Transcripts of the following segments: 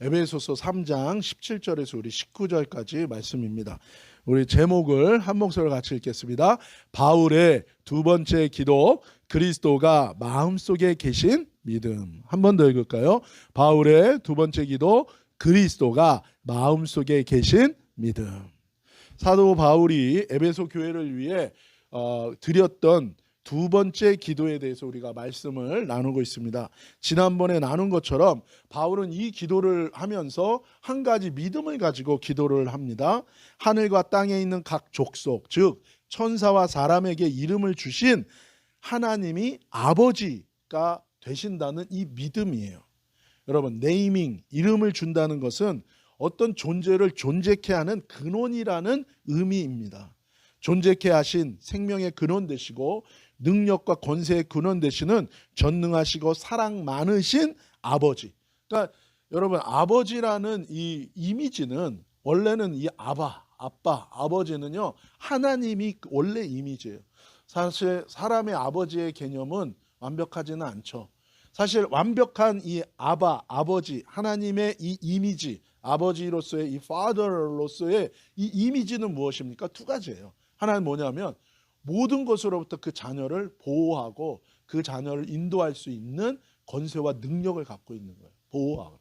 에베소서 3장 17절에서 우리 19절까지 말씀입니다. 우리 제목을 한 목소리로 같이 읽겠습니다. 바울의 두 번째 기도, 그리스도가 마음속에 계신 믿음. 한 번 더 읽을까요? 바울의 두 번째 기도, 그리스도가 마음속에 계신 믿음. 사도 바울이 에베소 교회를 위해 드렸던 두 번째 기도에 대해서 우리가 말씀을 나누고 있습니다. 지난번에 나눈 것처럼 바울은 이 기도를 하면서 한 가지 믿음을 가지고 기도를 합니다. 하늘과 땅에 있는 각 족속, 즉 천사와 사람에게 이름을 주신 하나님이 아버지가 되신다는 이 믿음이에요. 여러분, 네이밍, 이름을 준다는 것은 어떤 존재를 존재케 하는 근원이라는 의미입니다. 존재케 하신 생명의 근원 되시고 능력과 권세의 근원 되시는 전능하시고 사랑 많으신 아버지. 그러니까 여러분, 아버지라는 이 이미지는 원래는 이 아빠, 아버지는요, 하나님이 원래 이미지예요. 사실 사람의 아버지의 개념은 완벽하지는 않죠. 사실 완벽한 이 아버지, 하나님의 이 이미지, 아버지로서의 이 father로서의 이 이미지는 무엇입니까? 두 가지예요. 하나는 뭐냐면 모든 것으로부터 그 자녀를 보호하고 그 자녀를 인도할 수 있는 권세와 능력을 갖고 있는 거예요. 보호하고.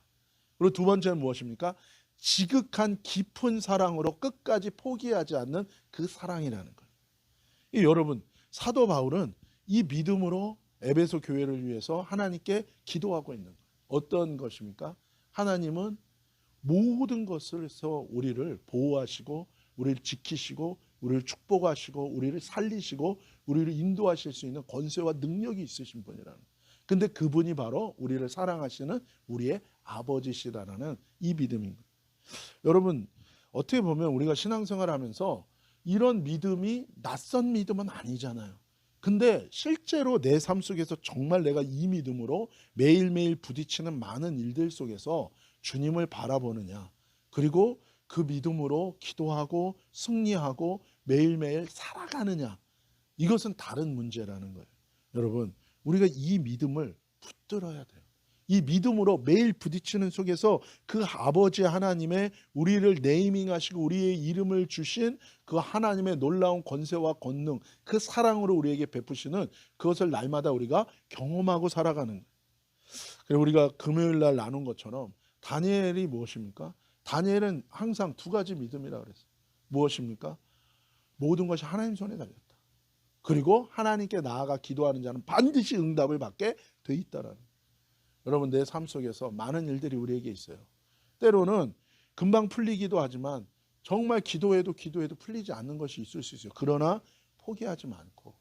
그리고 두 번째는 무엇입니까? 지극한 깊은 사랑으로 끝까지 포기하지 않는 그 사랑이라는 거예요. 여러분, 사도 바울은 이 믿음으로 에베소 교회를 위해서 하나님께 기도하고 있는 거예요. 어떤 것입니까? 하나님은 모든 것에서 우리를 보호하시고 우리를 지키시고 우리를 축복하시고 우리를 살리시고 우리를 인도하실 수 있는 권세와 능력이 있으신 분이라는 거예요. 근데 그분이 바로 우리를 사랑하시는 우리의 아버지시라는 이 믿음인 거예요. 여러분, 어떻게 보면 우리가 신앙생활 하면서 이런 믿음이 낯선 믿음은 아니잖아요. 근데 실제로 내 삶 속에서 정말 내가 이 믿음으로 매일매일 부딪히는 많은 일들 속에서 주님을 바라보느냐, 그리고 그 믿음으로 기도하고 승리하고 매일매일 살아가느냐, 이것은 다른 문제라는 거예요. 여러분, 우리가 이 믿음을 붙들어야 돼요. 이 믿음으로 매일 부딪히는 속에서 그 아버지 하나님의 우리를 네이밍하시고 우리의 이름을 주신 그 하나님의 놀라운 권세와 권능, 그 사랑으로 우리에게 베푸시는 그것을 날마다 우리가 경험하고 살아가는 거예요. 그래서 우리가 금요일 날 나눈 것처럼 다니엘이 무엇입니까? 다니엘은 항상 두 가지 믿음이라고 그랬어요. 무엇입니까? 모든 것이 하나님 손에 달렸다. 그리고 하나님께 나아가 기도하는 자는 반드시 응답을 받게 돼 있다라는 거예요. 여러분, 내 삶 속에서 많은 일들이 우리에게 있어요. 때로는 금방 풀리기도 하지만 정말 기도해도 풀리지 않는 것이 있을 수 있어요. 그러나 포기하지 않고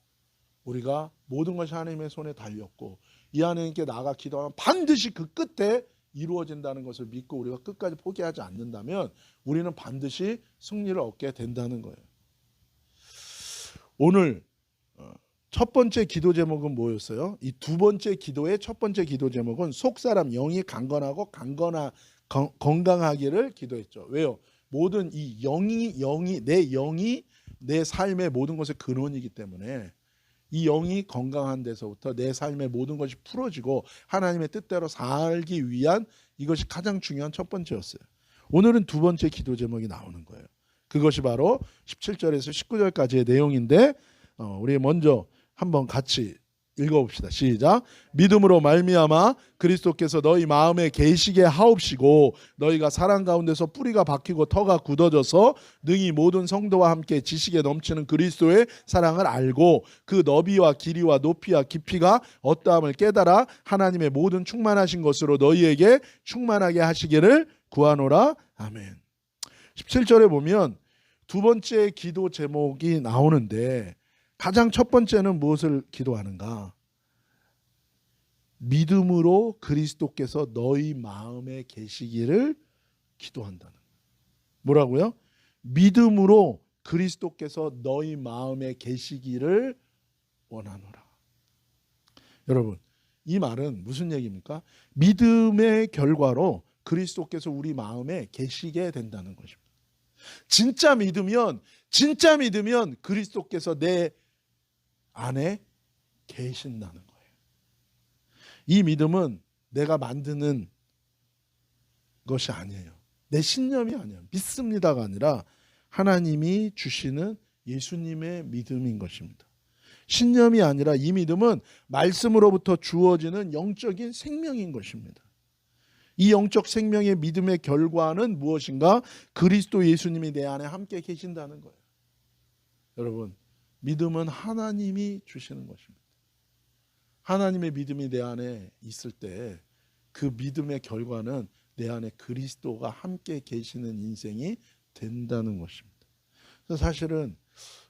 우리가 모든 것이 하나님의 손에 달렸고 이 하나님께 나아가 기도하면 반드시 그 끝에 이루어진다는 것을 믿고 우리가 끝까지 포기하지 않는다면 우리는 반드시 승리를 얻게 된다는 거예요. 오늘 첫 번째 기도 제목은 뭐였어요? 이 두 번째 기도의 첫 번째 기도 제목은 속사람 영이 강건하고 건강하기를 기도했죠. 왜요? 모든 이 영이 내 삶의 모든 것의 근원이기 때문에 이 영이 건강한 데서부터 내 삶의 모든 것이 풀어지고 하나님의 뜻대로 살기 위한 이것이 가장 중요한 첫 번째였어요. 오늘은 두 번째 기도 제목이 나오는 거예요. 그것이 바로 17절에서 19절까지의 내용인데 우리 먼저 한번 같이 읽어봅시다. 시작. 믿음으로 말미암아 그리스도께서 너희 마음에 계시게 하옵시고 너희가 사랑 가운데서 뿌리가 박히고 터가 굳어져서 능히 모든 성도와 함께 지식에 넘치는 그리스도의 사랑을 알고 그 너비와 길이와 높이와 깊이가 어떠함을 깨달아 하나님의 모든 충만하신 것으로 너희에게 충만하게 하시기를 구하노라. 아멘. 17절에 보면 두 번째 기도 제목이 나오는데 가장 첫 번째는 무엇을 기도하는가? 믿음으로 그리스도께서 너희 마음에 계시기를 기도한다는 거예요. 뭐라고요? 믿음으로 그리스도께서 너희 마음에 계시기를 원하노라. 여러분, 이 말은 무슨 얘기입니까? 믿음의 결과로 그리스도께서 우리 마음에 계시게 된다는 것입니다. 진짜 믿으면 그리스도께서 내 안에 계신다는 거예요. 이 믿음은 내가 만드는 것이 아니에요. 내 신념이 아니에요. 믿습니다가 아니라 하나님이 주시는 예수님의 믿음인 것입니다. 신념이 아니라 이 믿음은 말씀으로부터 주어지는 영적인 생명인 것입니다. 이 영적 생명의 믿음의 결과는 무엇인가? 그리스도 예수님이 내 안에 함께 계신다는 거예요. 여러분, 믿음은 하나님이 주시는 것입니다. 하나님의 믿음이 내 안에 있을 때 그 믿음의 결과는 내 안에 그리스도가 함께 계시는 인생이 된다는 것입니다. 그래서 사실은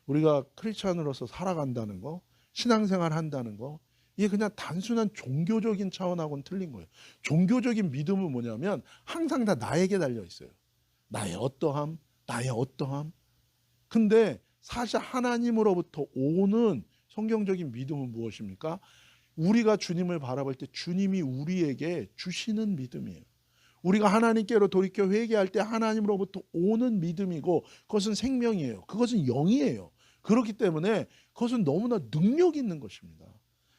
우리가 크리스찬으로서 살아간다는 거, 신앙생활 한다는 거, 이게 그냥 단순한 종교적인 차원하고는 틀린 거예요. 종교적인 믿음은 뭐냐면 항상 다 나에게 달려 있어요. 나의 어떠함, 나의 어떠함. 근데 사실 하나님으로부터 오는 성경적인 믿음은 무엇입니까? 우리가 주님을 바라볼 때 주님이 우리에게 주시는 믿음이에요. 우리가 하나님께로 돌이켜 회개할 때 하나님으로부터 오는 믿음이고 그것은 생명이에요. 그것은 영이에요. 그렇기 때문에 그것은 너무나 능력 있는 것입니다.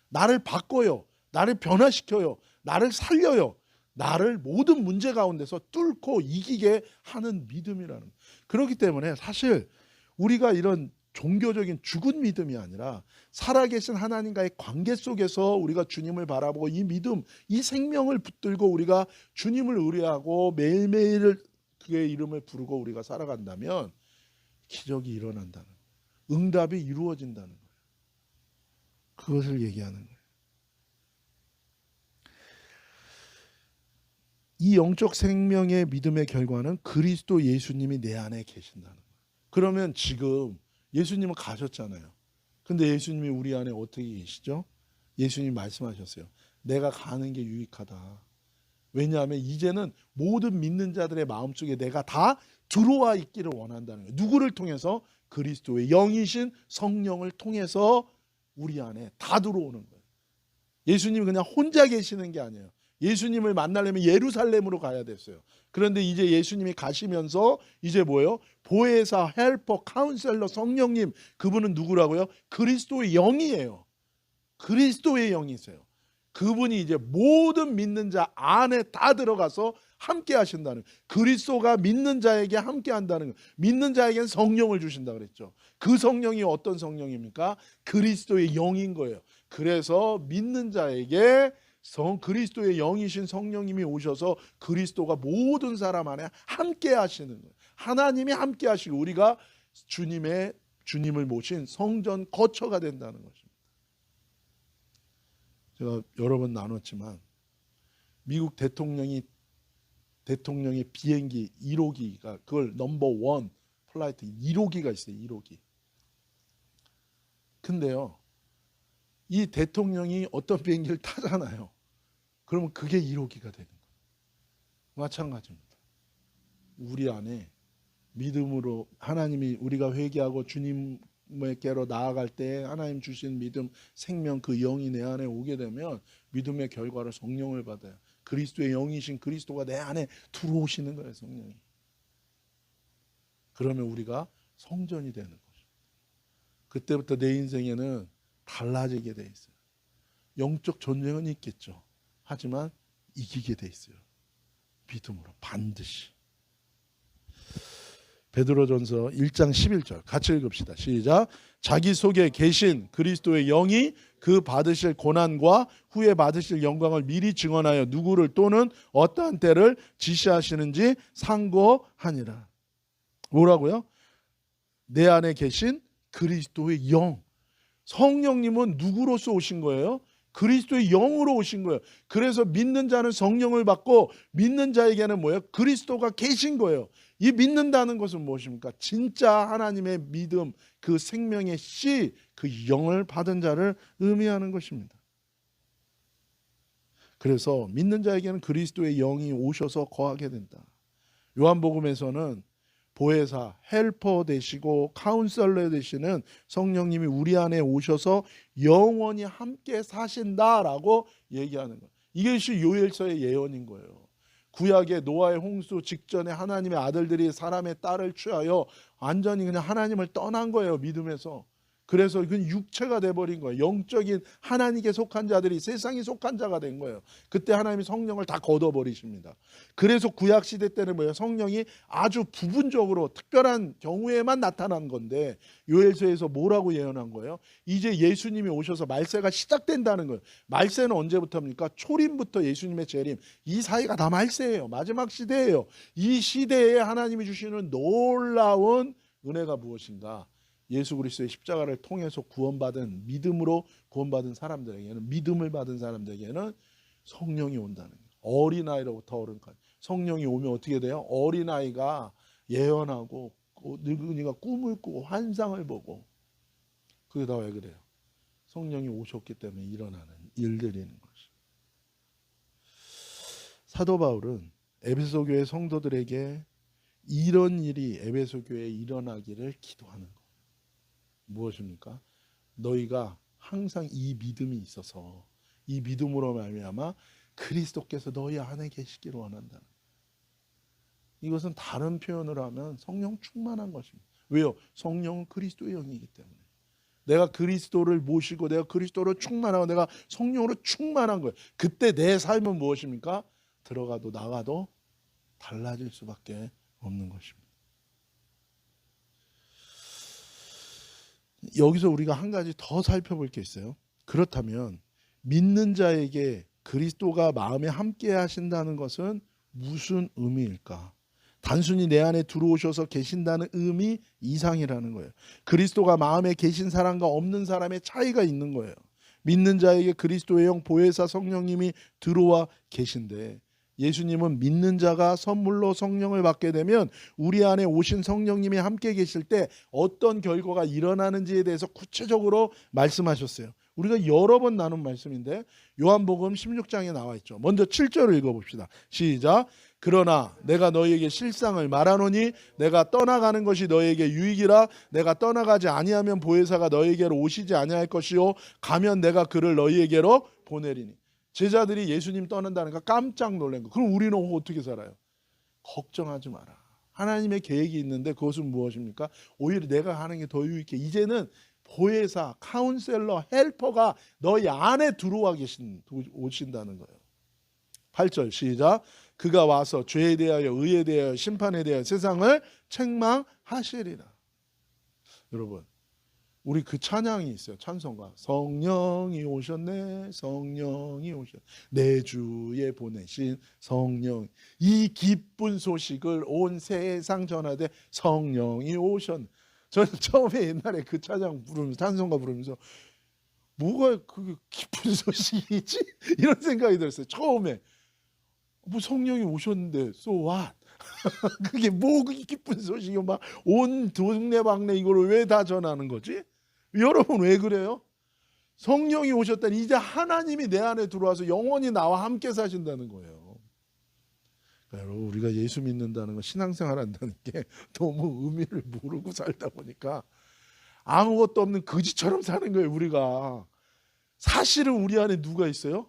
나를 바꿔요. 나를 변화시켜요. 나를 살려요. 나를 모든 문제 가운데서 뚫고 이기게 하는 믿음이라는 거예요. 그렇기 때문에 사실 우리가 이런 종교적인 죽은 믿음이 아니라 살아계신 하나님과의 관계 속에서 우리가 주님을 바라보고 이 믿음, 이 생명을 붙들고 우리가 주님을 의뢰하고 매일매일 그의 이름을 부르고 우리가 살아간다면 기적이 일어난다는 거예요. 응답이 이루어진다는 거예요. 그것을 얘기하는 거예요. 이 영적 생명의 믿음의 결과는 그리스도 예수님이 내 안에 계신다는 거예요. 그러면 지금 예수님은 가셨잖아요. 근데 예수님이 우리 안에 어떻게 계시죠? 예수님이 말씀하셨어요. 내가 가는 게 유익하다. 왜냐하면 이제는 모든 믿는 자들의 마음속에 내가 다 들어와 있기를 원한다는 거예요. 누구를 통해서? 그리스도의 영이신 성령을 통해서 우리 안에 다 들어오는 거예요. 예수님이 그냥 혼자 계시는 게 아니에요. 예수님을 만나려면 예루살렘으로 가야 됐어요. 그런데 이제 예수님이 가시면서 이제 뭐예요? 보혜사, 헬퍼, 카운셀러, 성령님, 그분은 누구라고요? 그리스도의 영이에요. 그리스도의 영이세요. 그분이 이제 모든 믿는 자 안에 다 들어가서 함께 하신다는 거예요. 그리스도가 믿는 자에게 함께 한다는 거예요. 믿는 자에게는 성령을 주신다 그랬죠. 그 성령이 어떤 성령입니까? 그리스도의 영인 거예요. 그래서 믿는 자에게 그리스도의 영이신 성령님이 오셔서 그리스도가 모든 사람 안에 함께 하시는 거예요. 하나님이 함께 하시고 우리가 주님을 모신 성전 거처가 된다는 것입니다. 제가 여러 번 나눴지만 미국 대통령의 비행기 1호기가 그걸 넘버 원 플라이트 1호기가 있어요. 1호기. 근데요. 이 대통령이 어떤 비행기를 타잖아요. 그러면 그게 1호기가 되는 거예요. 마찬가지입니다. 우리 안에 믿음으로 하나님이 우리가 회개하고 주님께로 나아갈 때 하나님 주신 믿음, 생명 그 영이 내 안에 오게 되면 믿음의 결과를 성령을 받아요. 그리스도의 영이신 그리스도가 내 안에 들어오시는 거예요. 성령이. 그러면 우리가 성전이 되는 거죠. 그때부터 내 인생에는 달라지게 돼 있어요. 영적 전쟁은 있겠죠. 하지만 이기게 돼 있어요. 믿음으로 반드시. 베드로전서 1장 11절 같이 읽읍시다. 시작. 자기 속에 계신 그리스도의 영이 그 받으실 고난과 후에 받으실 영광을 미리 증언하여 누구를 또는 어떠한 때를 지시하시는지 상고하니라. 뭐라고요? 내 안에 계신 그리스도의 영. 성령님은 누구로서 오신 거예요? 그리스도의 영으로 오신 거예요. 그래서 믿는 자는 성령을 받고 믿는 자에게는 뭐예요? 그리스도가 계신 거예요. 이 믿는다는 것은 무엇입니까? 진짜 하나님의 믿음, 그 생명의 씨, 그 영을 받은 자를 의미하는 것입니다. 그래서 믿는 자에게는 그리스도의 영이 오셔서 거하게 된다. 요한복음에서는 보혜사, 헬퍼 되시고 카운셀러 되시는 성령님이 우리 안에 오셔서 영원히 함께 사신다라고 얘기하는 거예요. 이것이 요엘서의 예언인 거예요. 구약의 노아의 홍수 직전에 하나님의 아들들이 사람의 딸을 취하여 완전히 그냥 하나님을 떠난 거예요. 믿음에서. 그래서 그건 육체가 돼버린 거예요. 영적인 하나님께 속한 자들이 세상에 속한 자가 된 거예요. 그때 하나님이 성령을 다 걷어버리십니다. 그래서 구약시대 때는 뭐예요? 성령이 아주 부분적으로 특별한 경우에만 나타난 건데 요엘서에서 뭐라고 예언한 거예요? 이제 예수님이 오셔서 말세가 시작된다는 거예요. 말세는 언제부터입니까? 초림부터 예수님의 재림, 이 사이가 다 말세예요. 마지막 시대예요. 이 시대에 하나님이 주시는 놀라운 은혜가 무엇인가? 예수 그리스도의 십자가를 통해서 구원받은, 믿음으로 구원받은 사람들에게는, 믿음을 받은 사람들에게는 성령이 온다는 거예요. 어린아이로부터 어른까지 성령이 오면 어떻게 돼요? 어린아이가 예언하고 늙은이가 꿈을 꾸고 환상을 보고. 그게 다 왜 그래요? 성령이 오셨기 때문에 일어나는 일들이는 것이. 사도 바울은 에베소 교회 성도들에게 이런 일이 에베소 교회에 일어나기를 기도하는 거예요. 무엇입니까? 너희가 항상 이 믿음이 있어서, 이 믿음으로 말미암아 그리스도께서 너희 안에 계시기를 원한다. 이것은 다른 표현으로 하면 성령 충만한 것입니다. 왜요? 성령은 그리스도의 영이기 때문에. 내가 그리스도를 모시고 내가 그리스도로 충만하고 내가 성령으로 충만한 거예요. 그때 내 삶은 무엇입니까? 들어가도 나가도 달라질 수밖에 없는 것입니다. 여기서 우리가 한 가지 더 살펴볼 게 있어요. 그렇다면 믿는 자에게 그리스도가 마음에 함께 하신다는 것은 무슨 의미일까? 단순히 내 안에 들어오셔서 계신다는 의미 이상이라는 거예요. 그리스도가 마음에 계신 사람과 없는 사람의 차이가 있는 거예요. 믿는 자에게 그리스도의 영 보혜사 성령님이 들어와 계신데, 예수님은 믿는 자가 선물로 성령을 받게 되면 우리 안에 오신 성령님이 함께 계실 때 어떤 결과가 일어나는지에 대해서 구체적으로 말씀하셨어요. 우리가 여러 번 나눈 말씀인데 요한복음 16장에 나와 있죠. 먼저 7절을 읽어봅시다. 시작. 그러나 내가 너희에게 실상을 말하노니 내가 떠나가는 것이 너희에게 유익이라. 내가 떠나가지 아니하면 보혜사가 너희에게로 오시지 아니할 것이요 가면 내가 그를 너희에게로 보내리니. 제자들이 예수님 떠난다니까 깜짝 놀란 거. 그럼 우리는 어떻게 살아요? 걱정하지 마라. 하나님의 계획이 있는데 그것은 무엇입니까? 오히려 내가 하는 게 더 유익해. 이제는 보혜사, 카운셀러, 헬퍼가 너희 안에 들어와 오신다는 거예요. 8절 시작. 그가 와서 죄에 대하여 의에 대하여 심판에 대하여 세상을 책망하시리라. 여러분, 우리 그 찬양이 있어요. 찬송가. 성령이 오셨네. 성령이 오셨네. 내 주에 보내신 성령. 이 기쁜 소식을 온 세상 전하되 성령이 오셨네. 저는 처음에 옛날에 그 찬양 부르면서, 찬송가 부르면서 뭐가 그게 기쁜 소식이지? 이런 생각이 들었어요. 처음에. 뭐 성령이 오셨는데 so what? 그게 뭐 기쁜 소식이 막 온 동네방네 이거를 왜 다 전하는 거지? 여러분 왜 그래요? 성령이 오셨다니 이제 하나님이 내 안에 들어와서 영원히 나와 함께 사신다는 거예요. 그러니까 여러분, 우리가 예수 믿는다는 건, 신앙생활 한다는 게 너무 의미를 모르고 살다 보니까 아무것도 없는 거지처럼 사는 거예요. 우리가 사실은 우리 안에 누가 있어요?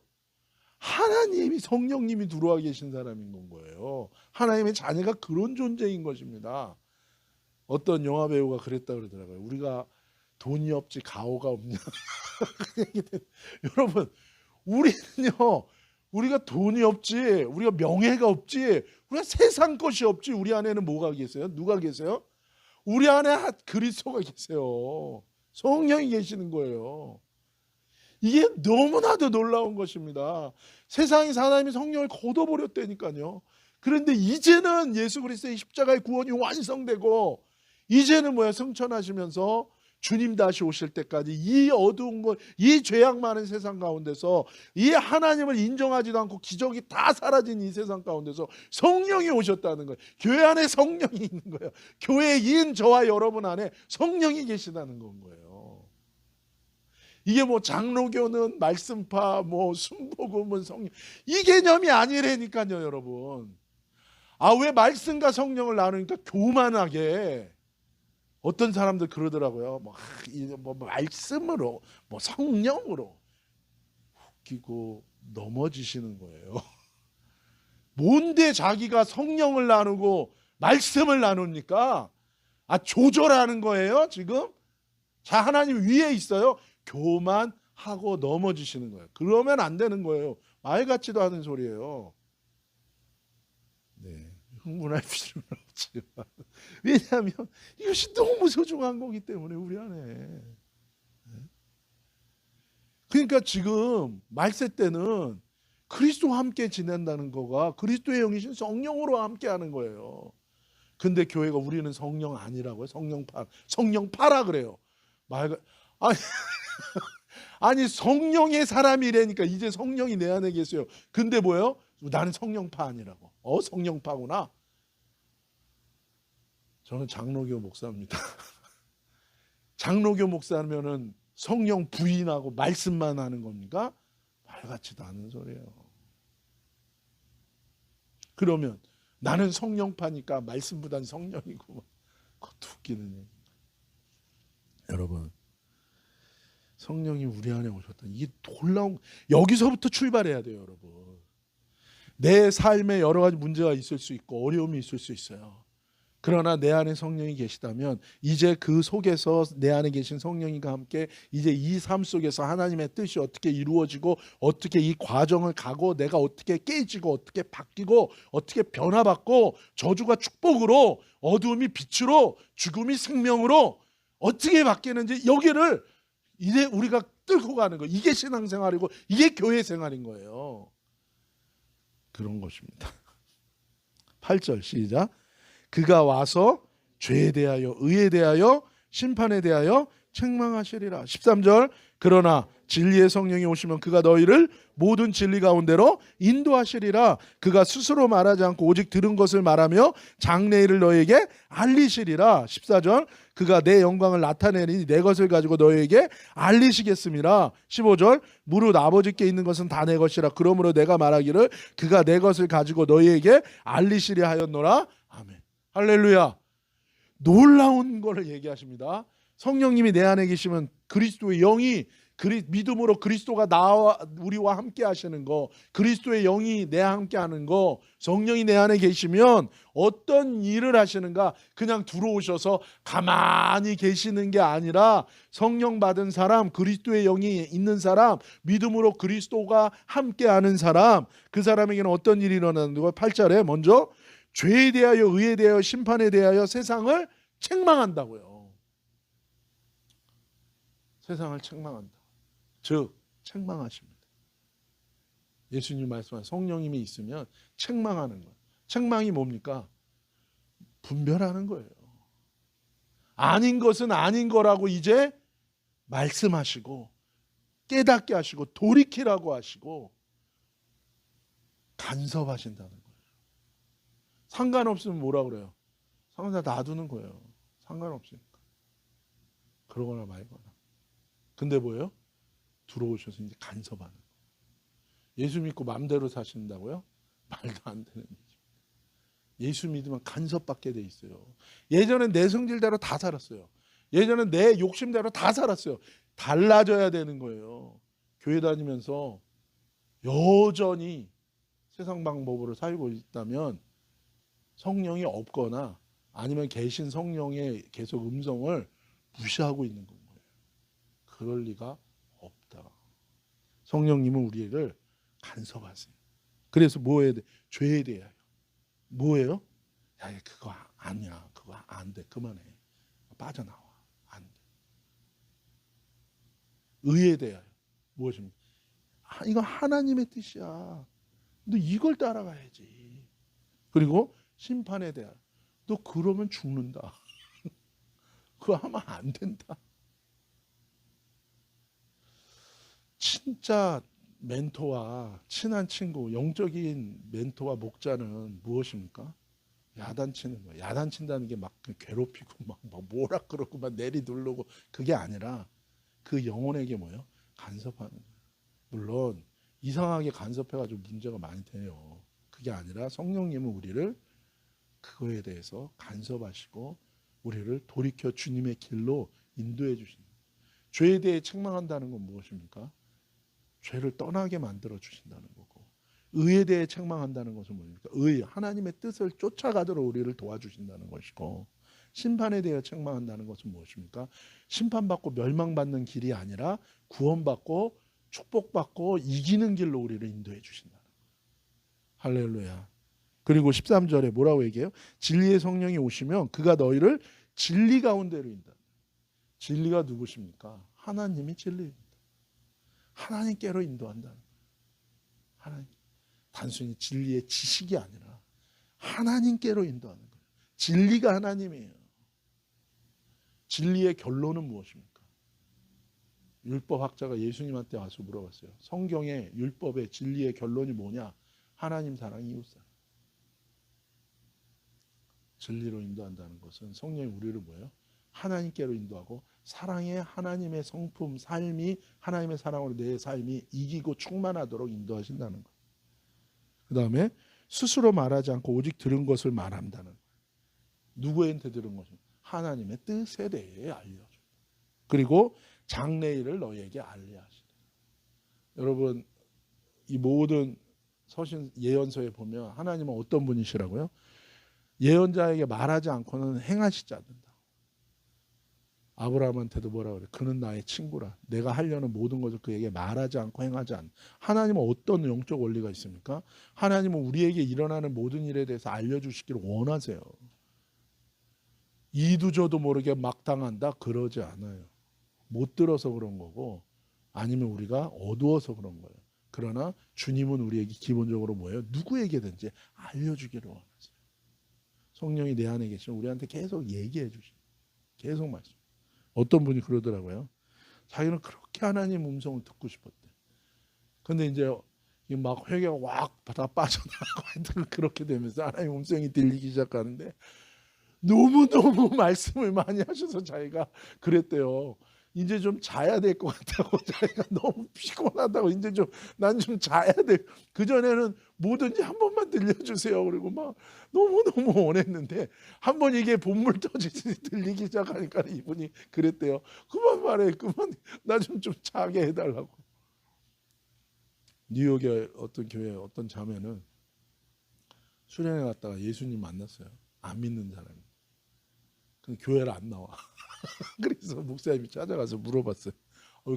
하나님이, 성령님이 들어와 계신 사람인 건 거예요. 하나님의 자녀가 그런 존재인 것입니다. 어떤 영화 배우가 그랬다 그러더라고요. 우리가 돈이 없지 가오가 없냐. 여러분, 우리는요, 우리가 돈이 없지, 우리가 명예가 없지, 우리가 세상 것이 없지, 우리 안에는 뭐가 계세요? 누가 계세요? 우리 안에 그리스도가 계세요. 성령이 계시는 거예요. 이게 너무나도 놀라운 것입니다. 세상에서 하나님이 성령을 걷어버렸다니까요. 그런데 이제는 예수 그리스도의 십자가의 구원이 완성되고, 이제는 뭐야? 승천하시면서 주님 다시 오실 때까지 이 어두운 것, 이 죄악 많은 세상 가운데서, 이 하나님을 인정하지도 않고 기적이 다 사라진 이 세상 가운데서 성령이 오셨다는 거예요. 교회 안에 성령이 있는 거예요. 교회인 저와 여러분 안에 성령이 계시다는 건 거예요. 이게 뭐 장로교는 말씀파, 뭐 순복음은 성령, 이 개념이 아니라니까요, 여러분. 아, 왜 말씀과 성령을 나누니까 교만하게 어떤 사람들 그러더라고요. 뭐 말씀으로, 뭐 성령으로 웃기고 넘어지시는 거예요. 뭔데 자기가 성령을 나누고 말씀을 나눕니까? 아, 조절하는 거예요, 지금? 자, 하나님 위에 있어요. 교만하고 넘어지시는 거예요. 그러면 안 되는 거예요. 말 같지도 않은 소리예요. 네, 흥분할 필요는 없지만 왜냐하면 이것이 너무 소중한 거기 때문에 우리 안에. 그러니까 지금 말세 때는 그리스도와 함께 지낸다는 거가 그리스도의 영이신 성령으로 함께 하는 거예요. 근데 교회가 우리는 성령 아니라고요. 성령파라 그래요. 아니, 아니 성령의 사람이라니까. 이제 성령이 내 안에 계세요. 근데 뭐예요? 나는 성령파 아니라고. 성령파구나. 저는 장로교 목사입니다. 장로교 목사면은 성령 부인하고 말씀만 하는 겁니까? 말 같지도 않은 소리예요. 그러면 나는 성령파니까 말씀보단 성령이고, 그것도 웃기는 얘기. 여러분, 성령이 우리 안에 오셨다. 이게 놀라운, 여기서부터 출발해야 돼요, 여러분. 내 삶에 여러 가지 문제가 있을 수 있고 어려움이 있을 수 있어요. 그러나 내 안에 성령이 계시다면 이제 그 속에서 내 안에 계신 성령님과 함께 이제 이 삶 속에서 하나님의 뜻이 어떻게 이루어지고 어떻게 이 과정을 가고 내가 어떻게 깨지고 어떻게 바뀌고 어떻게 변화받고 저주가 축복으로 어두움이 빛으로 죽음이 생명으로 어떻게 바뀌는지 여기를 이제 우리가 뚫고 가는 거예요. 이게 신앙생활이고 이게 교회 생활인 거예요. 그런 것입니다. 8절 시작. 그가 와서 죄에 대하여 의에 대하여 심판에 대하여 책망하시리라. 13절. 그러나 진리의 성령이 오시면 그가 너희를 모든 진리 가운데로 인도하시리라. 그가 스스로 말하지 않고 오직 들은 것을 말하며 장래일을 너희에게 알리시리라. 14절. 그가 내 영광을 나타내니 내 것을 가지고 너희에게 알리시겠음이라. 15절. 무릇 아버지께 있는 것은 다 내 것이라. 그러므로 내가 말하기를 그가 내 것을 가지고 너희에게 알리시려 하였노라. 아멘. 할렐루야. 놀라운 것을 얘기하십니다. 성령님이 내 안에 계시면 그리스도의 영이 믿음으로 그리스도가 나와 우리와 함께 하시는 거, 그리스도의 영이 내 함께 하는 거, 성령이 내 안에 계시면 어떤 일을 하시는가? 그냥 들어오셔서 가만히 계시는 게 아니라 성령 받은 사람, 그리스도의 영이 있는 사람, 믿음으로 그리스도가 함께 하는 사람, 그 사람에게는 어떤 일이 일어나는 거? 8절에 먼저 죄에 대하여 의에 대하여 심판에 대하여 세상을 책망한다고요. 세상을 책망한다. 즉 책망하십니다. 예수님 말씀한 성령님이 있으면 책망하는 거예요. 책망이 뭡니까? 분별하는 거예요. 아닌 것은 아닌 거라고 이제 말씀하시고 깨닫게 하시고 돌이키라고 하시고 간섭하신다는 거예요. 상관없으면 뭐라 그래요? 상관 다 놔두는 거예요. 상관없으니까. 그러거나 말거나. 근데 뭐예요? 들어오셔서 이제 간섭하는 거예요. 예수 믿고 마음대로 사신다고요? 말도 안 되는 얘기죠. 예수 믿으면 간섭받게 돼 있어요. 예전엔 내 성질대로 다 살았어요. 예전엔 내 욕심대로 다 살았어요. 달라져야 되는 거예요. 교회 다니면서 여전히 세상 방법으로 살고 있다면 성령이 없거나 아니면 계신 성령의 계속 음성을 무시하고 있는 거예요. 그럴 리가 없다. 성령님은 우리를 간섭하세요. 그래서 뭐 해야 돼? 죄에 대하여. 뭐예요? 야, 그거 아니야. 그거 안 돼. 그만해. 빠져나와. 안 돼. 의에 대하여. 무엇입니까? 이거 하나님의 뜻이야. 너 이걸 따라가야지. 그리고 심판에 대하여. 너 그러면 죽는다. 그거 하면 안 된다. 진짜 멘토와 친한 친구, 영적인 멘토와 목자는 무엇입니까? 야단치는 거예요. 야단친다는 게 막 괴롭히고 막 뭐라 그러고 막 내리누르고 그게 아니라 그 영혼에게 뭐예요? 간섭하는 거예요. 물론 이상하게 간섭해가지고 문제가 많이 돼요. 그게 아니라 성령님은 우리를 그거에 대해서 간섭하시고 우리를 돌이켜 주님의 길로 인도해 주신다. 죄에 대해 책망한다는 건 무엇입니까? 죄를 떠나게 만들어 주신다는 거고, 의에 대해 책망한다는 것은 뭡니까? 의, 하나님의 뜻을 쫓아가도록 우리를 도와주신다는 것이고, 심판에 대해 책망한다는 것은 무엇입니까? 심판받고 멸망받는 길이 아니라 구원받고 축복받고 이기는 길로 우리를 인도해 주신다. 할렐루야. 그리고 13절에 뭐라고 얘기해요? 진리의 성령이 오시면 그가 너희를 진리 가운데로 인도한다. 진리가 누구십니까? 하나님이 진리입니다. 하나님께로 인도한다. 하나님. 단순히 진리의 지식이 아니라 하나님께로 인도하는 거예요. 진리가 하나님이에요. 진리의 결론은 무엇입니까? 율법학자가 예수님한테 와서 물어봤어요. 성경의 율법의 진리의 결론이 뭐냐? 하나님 사랑, 이웃 사랑. 진리로 인도한다는 것은 성령이 우리를 뭐예요? 하나님께로 인도하고 사랑의 하나님의 성품, 삶이 하나님의 사랑으로 내 삶이 이기고 충만하도록 인도하신다는 거예요. 그 다음에 스스로 말하지 않고 오직 들은 것을 말한다는 거예요. 누구한테 들은 것입니까? 하나님의 뜻에 대해 알려줘. 그리고 장래일을 너희에게 알려 하시다. 여러분, 이 모든 서신 예언서에 보면 하나님은 어떤 분이시라고요? 예언자에게 말하지 않고는 행하시지 않는다. 아브라함한테도 뭐라 그래? 그는 나의 친구라. 내가 하려는 모든 것을 그에게 말하지 않고 행하지 않는다. 하나님은 어떤 영적 원리가 있습니까? 하나님은 우리에게 일어나는 모든 일에 대해서 알려주시기를 원하세요. 이도 저도 모르게 막 당한다? 그러지 않아요. 못 들어서 그런 거고 아니면 우리가 어두워서 그런 거예요. 그러나 주님은 우리에게 기본적으로 뭐예요? 누구에게든지 알려주기를 원하세요. 성령이 내 안에 계시면 우리한테 계속 얘기해 주시고 계속 말씀. 어떤 분이 그러더라고요. 자기는 그렇게 하나님 음성을 듣고 싶었대. 근데 이제 막 회개가 확 다 빠져나가고 하여튼 그렇게 되면서 하나님 음성이 들리기 시작하는데 너무너무 말씀을 많이 하셔서 자기가 그랬대요. 이제 좀 자야 될 것 같다고 자기가 너무 피곤하다고 이제 좀 난 좀 자야 돼. 그전에는 뭐든지 한 번만 들려주세요. 그리고 막 너무너무 원했는데 한 번 이게 본물 터지듯이 들리기 시작하니까 이분이 그랬대요. 그만 말해. 그만 나 좀 자게 해달라고. 뉴욕의 어떤 교회 어떤 자매는 수련회 갔다가 예수님 만났어요. 안 믿는 사람이. 근데 교회를 안 나와. 그래서 목사님이 찾아가서 물어봤어요.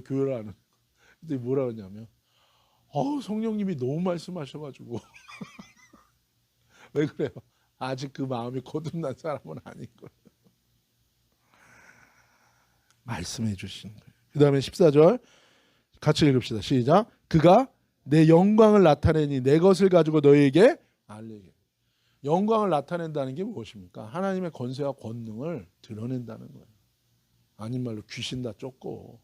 교회를 안 와. 근데 뭐라 그러냐면 성령님이 너무 말씀하셔가지고 왜 그래요? 아직 그 마음이 거듭난 사람은 아닌 거예요. 말씀해 주시는 거예요. 그 다음에 14절 같이 읽읍시다. 시작. 그가 내 영광을 나타내니 내 것을 가지고 너희에게 알리게. 영광을 나타낸다는 게 무엇입니까? 하나님의 권세와 권능을 드러낸다는 거예요. 아닌 말로 귀신 다 쫓고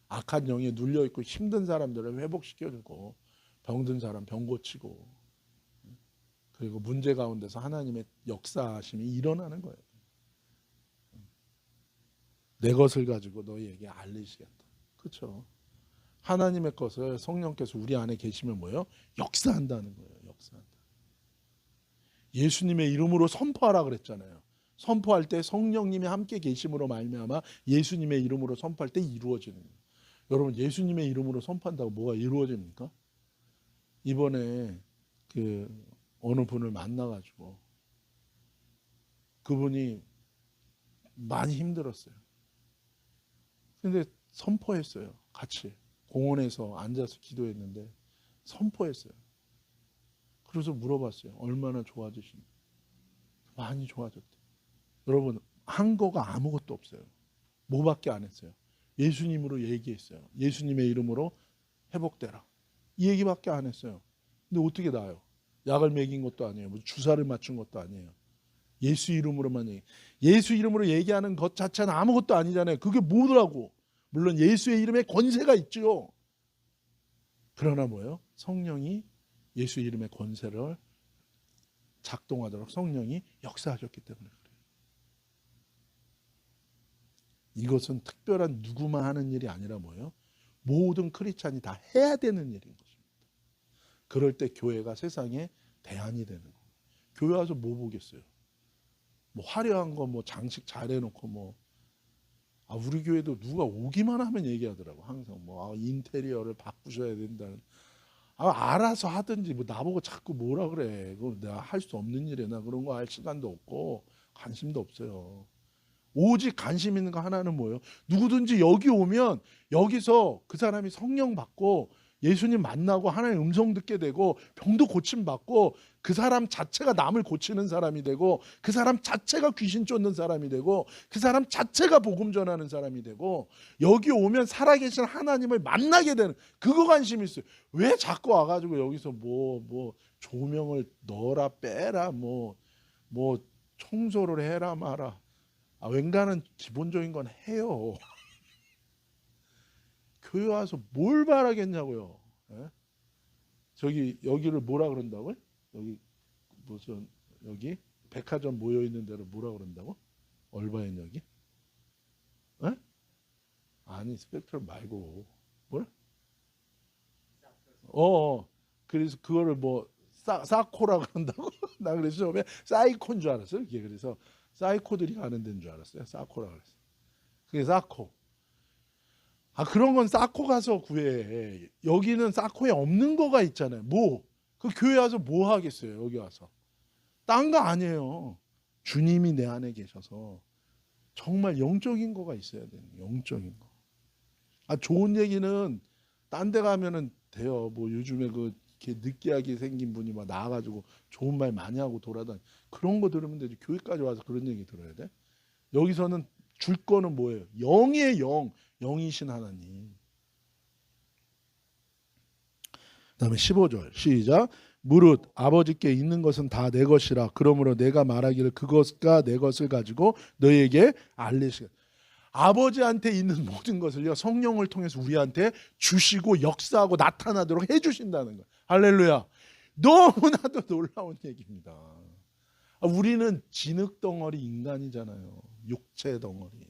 악한 영에 눌려있고 힘든 사람들을 회복시켜주고 병든 사람 병 고치고 그리고 문제 가운데서 하나님의 역사하심이 일어나는 거예요. 내 것을 가지고 너희에게 알리시겠다. 그렇죠? 하나님의 것을 성령께서 우리 안에 계시면 뭐예요? 역사한다는 거예요. 역사한다. 예수님의 이름으로 선포하라 그랬잖아요. 선포할 때 성령님이 함께 계심으로 말미암아 예수님의 이름으로 선포할 때 이루어지는 거예요. 여러분 예수님의 이름으로 선포한다고 뭐가 이루어집니까? 이번에 어느 분을 만나가지고 그분이 많이 힘들었어요. 근데 선포했어요. 같이 공원에서 앉아서 기도했는데 선포했어요. 그래서 물어봤어요. 얼마나 좋아지시니? 많이 좋아졌대. 여러분 한 거가 아무것도 없어요. 뭐밖에 안 했어요. 예수님으로 얘기했어요. 예수님의 이름으로 회복되라. 이 얘기밖에 안 했어요. 근데 어떻게 나아요? 약을 먹인 것도 아니에요. 무슨 주사를 맞춘 것도 아니에요. 예수 이름으로만 얘기. 예수 이름으로 얘기하는 것 자체는 아무것도 아니잖아요. 그게 뭐더라고? 물론 예수의 이름에 권세가 있죠. 그러나 뭐예요? 성령이 예수 이름의 권세를 작동하도록 성령이 역사하셨기 때문에 그래요. 이것은 특별한 누구만 하는 일이 아니라 뭐예요? 모든 크리스찬이 다 해야 되는 일인 것입니다. 그럴 때 교회가 세상에 대안이 되는 거예요. 교회 와서 뭐 보겠어요? 뭐 화려한 거 뭐 장식 잘 해놓고 우리 교회도 누가 오기만 하면 얘기하더라고. 항상 인테리어를 바꾸셔야 된다는. 알아서 하든지 나보고 자꾸 뭐라 그래. 그거 내가 할 수 없는 일이야. 나 그런 거 할 시간도 없고 관심도 없어요. 오직 관심 있는 거 하나는 뭐예요? 누구든지 여기 오면 여기서 그 사람이 성령 받고 예수님 만나고 하나님의 음성 듣게 되고 병도 고침 받고 그 사람 자체가 남을 고치는 사람이 되고 그 사람 자체가 귀신 쫓는 사람이 되고 그 사람 자체가 복음 전하는 사람이 되고 여기 오면 살아계신 하나님을 만나게 되는 그거 관심이 있어요. 왜 자꾸 와가지고 여기서 뭐 조명을 넣어라 빼라 뭐 청소를 해라 마라. 웬간한 기본적인 건 해요. 교회 와서 뭘 바라겠냐고요. 예? 저기 여기를 뭐라 그런다고요? 여기 무슨 여기 백화점 모여 있는 데를 뭐라 그런다고? 얼바인 여기? 예? 아니 스펙트럼 말고 뭘? 그래서 그거를 뭐 사코라 그런다고? 나 그래서 처음에 사이코인 줄 알았어요. 이게 그래서 사이코들이 가는 데인 줄 알았어요. 사코라 그랬어. 그게 사코. 그런 건 사코 가서 구해. 여기는 사코에 없는 거가 있잖아요. 그 교회 와서 뭐 하겠어요? 여기 와서. 딴 거 아니에요. 주님이 내 안에 계셔서 정말 영적인 거가 있어야 돼요. 영적인 거. 좋은 얘기는 딴 데 가면은 돼요. 뭐 요즘에 이렇게 느끼하게 생긴 분이 막 나와가지고 좋은 말 많이 하고 돌아다니. 그런 거 들으면 되지. 교회까지 와서 그런 얘기 들어야 돼? 여기서는 줄 거는 뭐예요? 영이에요. 영. 영이신 하나님. 그다음에 15절 시작. 무릇 아버지께 있는 것은 다 내 것이라. 그러므로 내가 말하기를 그것과 내 것을 가지고 너희에게 알리시겠다. 아버지한테 있는 모든 것을요 성령을 통해서 우리한테 주시고 역사하고 나타나도록 해주신다는 거예요. 할렐루야. 너무나도 놀라운 얘기입니다. 우리는 진흙 덩어리 인간이잖아요. 육체 덩어리.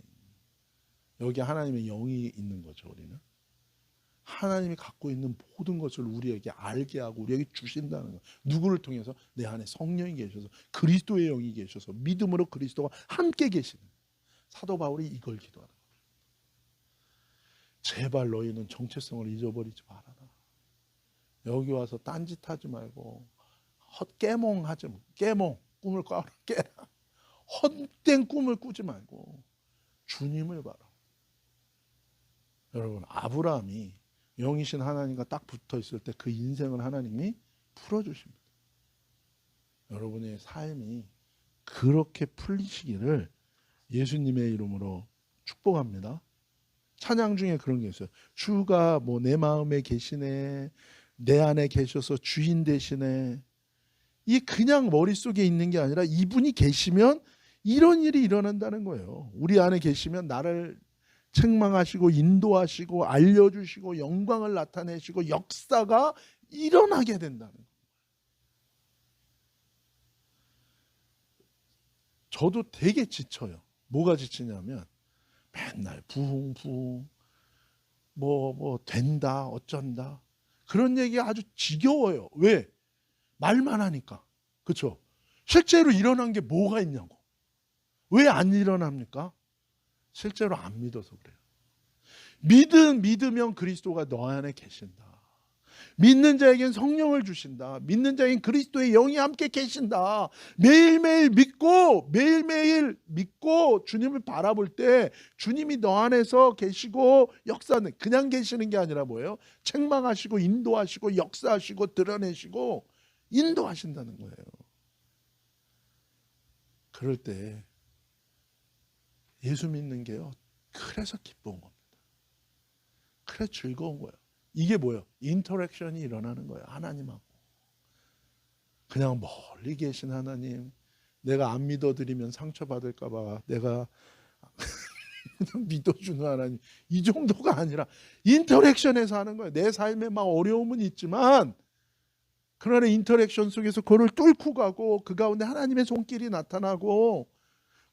여기 하나님의 영이 있는 거죠. 우리는 하나님이 갖고 있는 모든 것을 우리에게 알게 하고 우리에게 주신다는 거예요. 누구를 통해서? 내 안에 성령이 계셔서 그리스도의 영이 계셔서 믿음으로 그리스도와 함께 계시는 사도 바울이 이걸 기도하는 거예요. 제발 너희는 정체성을 잊어버리지 말아라. 여기 와서 딴짓하지 말고 헛깨몽하지 말고 깨몽 꿈을 깨라. 헛된 꿈을 꾸지 말고 주님을 봐라. 여러분 아브라함이 영이신 하나님과 딱 붙어 있을 때 그 인생을 하나님이 풀어주십니다. 여러분의 삶이 그렇게 풀리시기를 예수님의 이름으로 축복합니다. 찬양 중에 그런 게 있어요. 주가 뭐 내 마음에 계시네, 내 안에 계셔서 주인 되시네. 이 그냥 머릿속에 있는 게 아니라 이분이 계시면 이런 일이 일어난다는 거예요. 우리 안에 계시면 나를 책망하시고 인도하시고 알려주시고 영광을 나타내시고 역사가 일어나게 된다는 거예요. 저도 되게 지쳐요. 뭐가 지치냐면 맨날 부흥 뭐 된다 어쩐다 그런 얘기가 아주 지겨워요. 왜? 말만 하니까. 그렇죠? 실제로 일어난 게 뭐가 있냐고. 왜 안 일어납니까? 실제로 안 믿어서 그래요. 믿으면 그리스도가 너 안에 계신다. 믿는 자에겐 성령을 주신다. 믿는 자에겐 그리스도의 영이 함께 계신다. 매일매일 믿고 주님을 바라볼 때 주님이 너 안에서 계시고 역사는 그냥 계시는 게 아니라 뭐예요? 책망하시고 인도하시고 역사하시고 드러내시고 인도하신다는 거예요. 그럴 때 예수 믿는 게요. 그래서 기쁜 겁니다. 그래서 즐거운 거예요. 이게 뭐예요? 인터랙션이 일어나는 거예요. 하나님하고. 그냥 멀리 계신 하나님, 내가 안 믿어드리면 상처받을까 봐 내가 그냥 믿어주는 하나님, 이 정도가 아니라 인터랙션에서 하는 거예요. 내 삶에 막 어려움은 있지만 그러나 인터랙션 속에서 그걸 뚫고 가고 그 가운데 하나님의 손길이 나타나고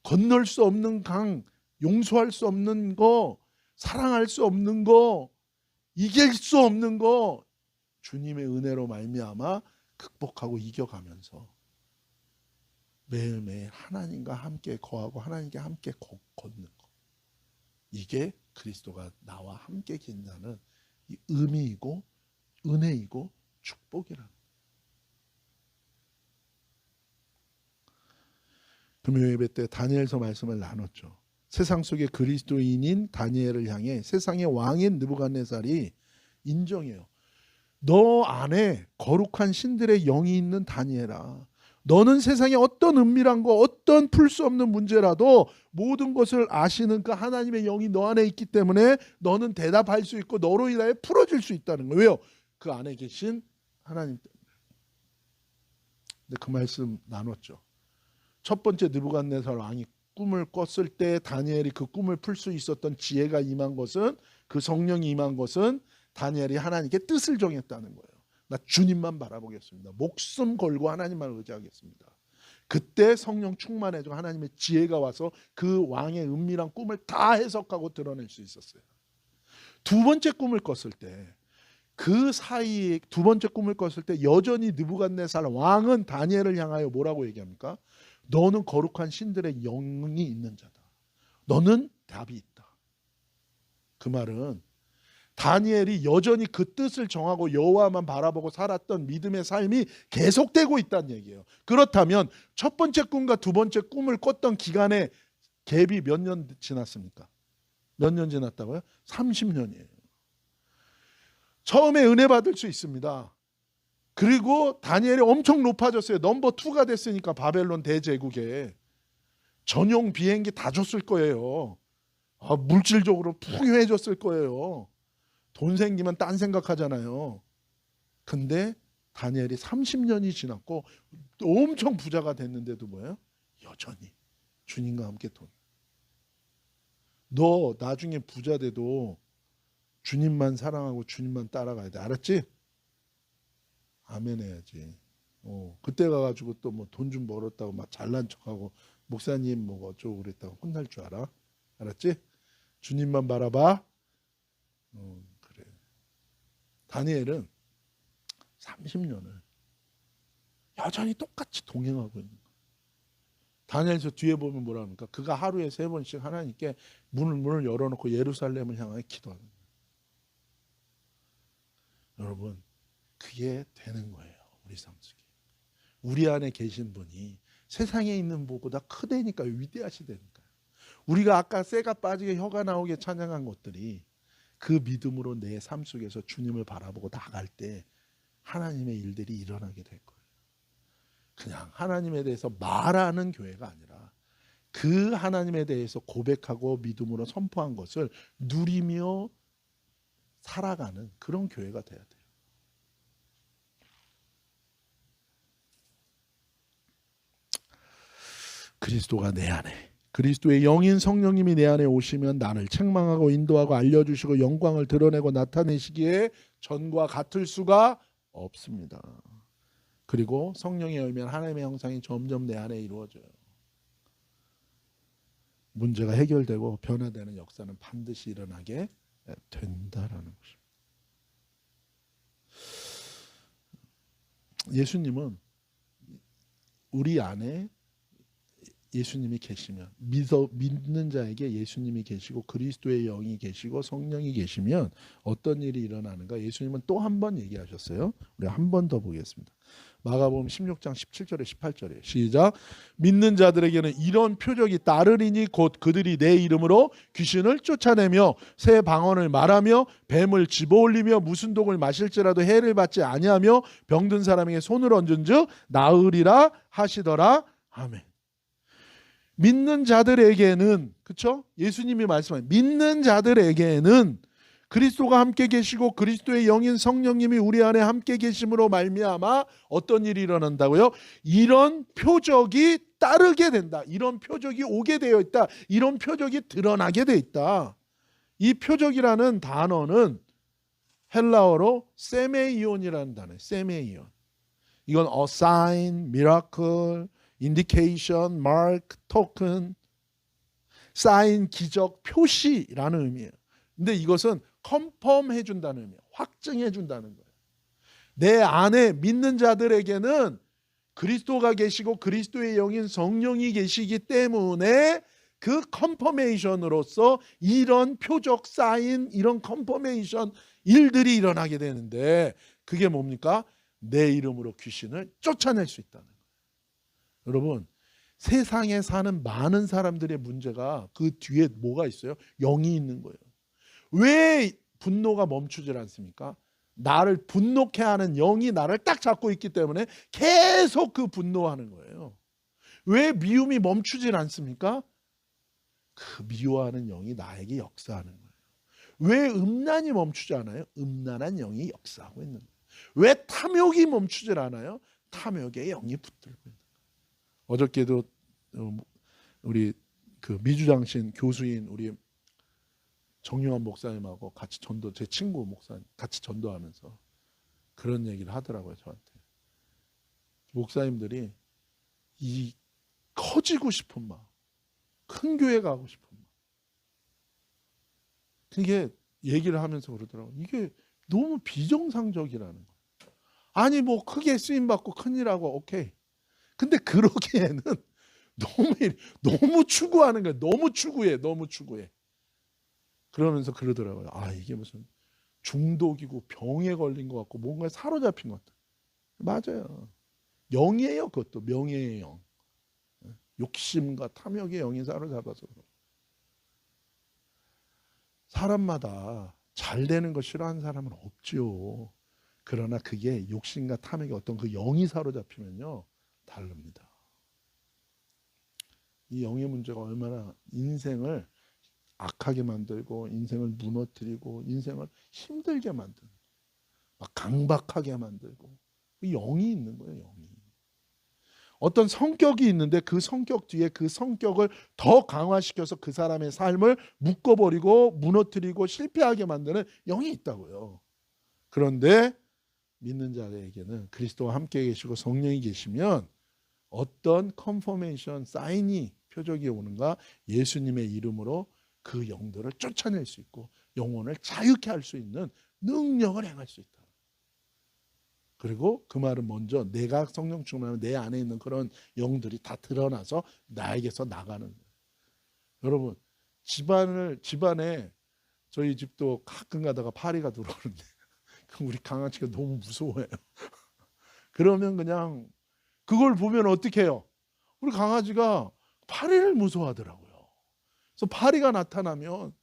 건널 수 없는 강, 용서할 수 없는 거, 사랑할 수 없는 거, 이길 수 없는 거 주님의 은혜로 말미암아 극복하고 이겨가면서 매일매일 하나님과 함께 거하고 하나님께 함께 걷는 거. 이게 그리스도가 나와 함께 계신다는 이 의미이고 은혜이고 축복이라는 거예요. 금요 예배 때 다니엘서 말씀을 나눴죠. 세상 속의 그리스도인인 다니엘을 향해 세상의 왕인 느부갓네살이 인정해요. 너 안에 거룩한 신들의 영이 있는 다니엘아, 너는 세상에 어떤 은밀한 거, 어떤 풀 수 없는 문제라도 모든 것을 아시는 그 하나님의 영이 너 안에 있기 때문에 너는 대답할 수 있고 너로 인하여 풀어질 수 있다는 거예요. 왜요? 그 안에 계신 하나님 때문에. 근데 그 말씀 나눴죠. 첫 번째 느부갓네살 왕이 꿈을 꿨을 때 다니엘이 그 꿈을 풀 수 있었던 지혜가 임한 것은, 그 성령이 임한 것은 다니엘이 하나님께 뜻을 정했다는 거예요. 나 주님만 바라보겠습니다. 목숨 걸고 하나님만 의지하겠습니다. 그때 성령 충만해지고 하나님의 지혜가 와서 그 왕의 은밀한 꿈을 다 해석하고 드러낼 수 있었어요. 두 번째 꿈을 꿨을 때, 그 사이에 두 번째 꿈을 꿨을 때 여전히 느부갓네살 왕은 다니엘을 향하여 뭐라고 얘기합니까? 너는 거룩한 신들의 영이 있는 자다. 너는 답이 있다. 그 말은 다니엘이 여전히 그 뜻을 정하고 여호와만 바라보고 살았던 믿음의 삶이 계속되고 있다는 얘기예요. 그렇다면 첫 번째 꿈과 두 번째 꿈을 꿨던 기간의 갭이 몇 년 지났습니까? 몇 년 지났다고요? 30년이에요. 처음에 은혜 받을 수 있습니다. 그리고 다니엘이 엄청 높아졌어요. 넘버 2가 됐으니까 바벨론 대제국에 전용 비행기 다 줬을 거예요. 물질적으로 풍요해졌을 거예요. 돈 생기면 딴 생각하잖아요. 근데 다니엘이 30년이 지났고 엄청 부자가 됐는데도 뭐예요? 여전히 주님과 함께 돈. 너 나중에 부자 돼도 주님만 사랑하고 주님만 따라가야 돼. 알았지? 아멘 해야지. 그때 가가지고 또 뭐 돈 좀 벌었다고 막 잘난 척하고 목사님 뭐 어쩌고 그랬다고 혼날 줄 알아? 알았지? 주님만 바라봐. 그래. 다니엘은 30년을 여전히 똑같이 동행하고 있는 거예요. 다니엘서 뒤에 보면 뭐라 합니까? 그가 하루에 3번씩 하나님께 문을 열어놓고 예루살렘을 향하여 기도하는 거예요. 여러분, 그게 되는 거예요. 우리 삶 속에. 우리 안에 계신 분이 세상에 있는 분보다 크다니까요. 위대하시다니까요. 우리가 아까 쇠가 빠지게 혀가 나오게 찬양한 것들이 그 믿음으로 내 삶 속에서 주님을 바라보고 나갈 때 하나님의 일들이 일어나게 될 거예요. 그냥 하나님에 대해서 말하는 교회가 아니라 그 하나님에 대해서 고백하고 믿음으로 선포한 것을 누리며 살아가는 그런 교회가 돼야 돼요. 그리스도가 내 안에, 그리스도의 영인 성령님이 내 안에 오시면 나를 책망하고 인도하고 알려주시고 영광을 드러내고 나타내시기에 전과 같을 수가 없습니다. 그리고 성령이 열면 하나님의 형상이 점점 내 안에 이루어져요. 문제가 해결되고 변화되는 역사는 반드시 일어나게 된다라는 것입니다. 예수님은 우리 안에 예수님이 계시면, 믿는 자에게 예수님이 계시고 그리스도의 영이 계시고 성령이 계시면 어떤 일이 일어나는가? 예수님은 또 한 번 얘기하셨어요. 우리 한 번 더 보겠습니다. 마가복음 16장 17절에 18절에 시작. 믿는 자들에게는 이런 표적이 따르리니 곧 그들이 내 이름으로 귀신을 쫓아내며 새 방언을 말하며 뱀을 집어올리며 무슨 독을 마실지라도 해를 받지 아니하며 병든 사람에게 손을 얹은즉 나으리라 하시더라. 아멘. 믿는 자들에게는, 그렇죠? 예수님이 말씀하신 믿는 자들에게는 그리스도가 함께 계시고 그리스도의 영인 성령님이 우리 안에 함께 계심으로 말미암아 어떤 일이 일어난다고요? 이런 표적이 따르게 된다. 이런 표적이 오게 되어 있다. 이런 표적이 드러나게 되어 있다. 이 표적이라는 단어는 헬라어로 세메이온이라는 단어예요. 세메이온. 이건 a sign, miracle, indication, mark, token, 사인, 기적, 표시라는 의미예요. 근데 이것은 컨펌 해준다는 의미예요. 확증해준다는 거예요. 내 안에 믿는 자들에게는 그리스도가 계시고 그리스도의 영인 성령이 계시기 때문에 그 컨퍼메이션으로서 이런 표적, 사인, 이런 컨퍼메이션 일들이 일어나게 되는데 그게 뭡니까? 내 이름으로 귀신을 쫓아낼 수 있다는 거예요. 여러분, 세상에 사는 많은 사람들의 문제가 그 뒤에 뭐가 있어요? 영이 있는 거예요. 왜 분노가 멈추질 않습니까? 나를 분노케 하는 영이 나를 딱 잡고 있기 때문에 계속 그 분노하는 거예요. 왜 미움이 멈추질 않습니까? 그 미워하는 영이 나에게 역사하는 거예요. 왜 음란이 멈추지 않아요? 음란한 영이 역사하고 있는 거예요. 왜 탐욕이 멈추질 않아요? 탐욕의 영이 붙들고 있는 거예요. 어저께도 우리 그 미주장신 교수인 우리 정유환 목사님하고 같이 전도, 제 친구 목사님 같이 전도하면서 그런 얘기를 하더라고요. 저한테 목사님들이 이 커지고 싶은 마음, 큰 교회 가고 싶은 마음, 그게 얘기를 하면서 그러더라고요. 이게 너무 비정상적이라는 거예요. 아니 뭐 크게 쓰임받고 큰일하고 오케이. 근데 그러기에는 너무 추구하는 거예요. 너무 추구해. 그러면서 그러더라고요. 아 이게 무슨 중독이고 병에 걸린 것 같고 뭔가에 사로잡힌 것 같아. 맞아요. 영이에요. 그것도 명예의 영. 욕심과 탐욕의 영이 사로잡아서. 사람마다 잘 되는 거 싫어하는 사람은 없지요. 그러나 그게 욕심과 탐욕의 어떤 그 영이 사로잡히면요 다릅니다. 이 영의 문제가 얼마나 인생을 악하게 만들고 인생을 무너뜨리고 인생을 힘들게 만드는, 막 강박하게 만들고 그 영이 있는 거예요. 영이. 어떤 성격이 있는데 그 성격 뒤에 그 성격을 더 강화시켜서 그 사람의 삶을 묶어버리고 무너뜨리고 실패하게 만드는 영이 있다고요. 그런데 믿는 자에게는 그리스도와 함께 계시고 성령이 계시면 어떤 컨포메이션 사인이 표적이 오는가? 예수님의 이름으로 그 영들을 쫓아낼 수 있고 영혼을 자유케 할 수 있는 능력을 행할 수 있다. 그리고 그 말은 먼저 내가 성령 충만하면 내 안에 있는 그런 영들이 다 드러나서 나에게서 나가는 거예요. 여러분 집안에 저희 집도 가끔 가다가 파리가 들어오는데 우리 강아지가 너무 무서워해요. 그러면 그냥 그걸 보면 어떻게 해요? 우리 강아지가 파리를 무서워하더라고요. 그래서 파리가 나타나면